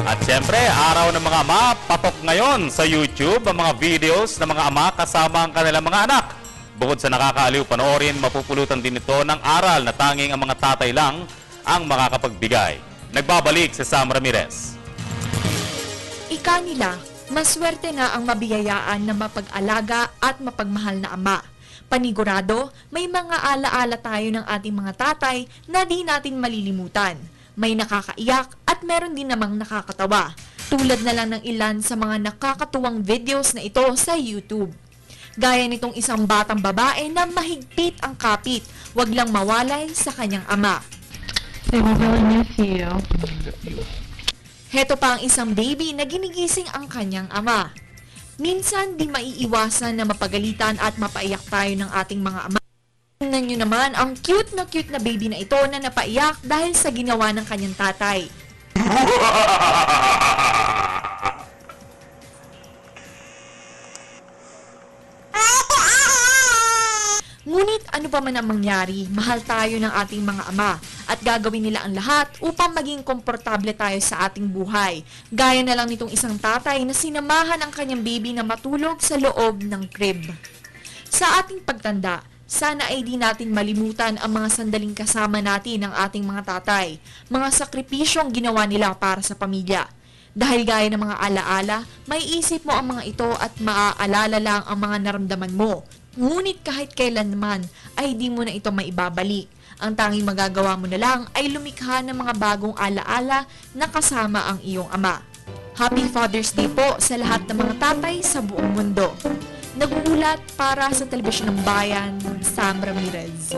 At siyempre, araw ng mga ama, patok ngayon sa YouTube ang mga videos ng mga ama kasama ang kanilang mga anak. Bukod sa nakakaaliw panoorin, mapupulutan din ito ng aral na tanging ang mga tatay lang ang makakapagbigay. Nagbabalik si Sam Ramirez. Ika nila, maswerte na ang mabiyayaan na mapag-alaga at mapagmahal na ama. Panigurado, may mga alaala tayo ng ating mga tatay na di natin malilimutan. May nakakaiyak at meron din namang nakakatawa. Tulad na lang ng ilan sa mga nakakatuwang videos na ito sa YouTube. Gaya nitong isang batang babae na mahigpit ang kapit, wag lang mawalay sa kanyang ama. I will really miss you. Heto pa ang isang baby na ginigising ang kanyang ama. Minsan di maiiwasan na mapagalitan at mapaiyak tayo ng ating mga ama. Tingnan nyo naman ang cute na baby na ito na napaiyak dahil sa ginawa ng kanyang tatay. Ngunit ano pa man ang mangyari, mahal tayo ng ating mga ama at gagawin nila ang lahat upang maging komportable tayo sa ating buhay. Gaya na lang nitong isang tatay na sinamahan ang kanyang baby na matulog sa loob ng crib. Sa ating pagtanda, sana ay di natin malimutan ang mga sandaling kasama natin ng ating mga tatay, mga sakripisyong ginawa nila para sa pamilya. Dahil gaya ng mga alaala, may isip mo ang mga ito at maaalala lang ang mga naramdaman mo. Ngunit kahit kailanman ay di mo na ito maibabalik. Ang tanging magagawa mo na lang ay lumikha ng mga bagong alaala na kasama ang iyong ama. Happy Father's Day po sa lahat ng mga tatay sa buong mundo. Naguulat para sa Telebisyon ng Bayan, Sam Ramirez.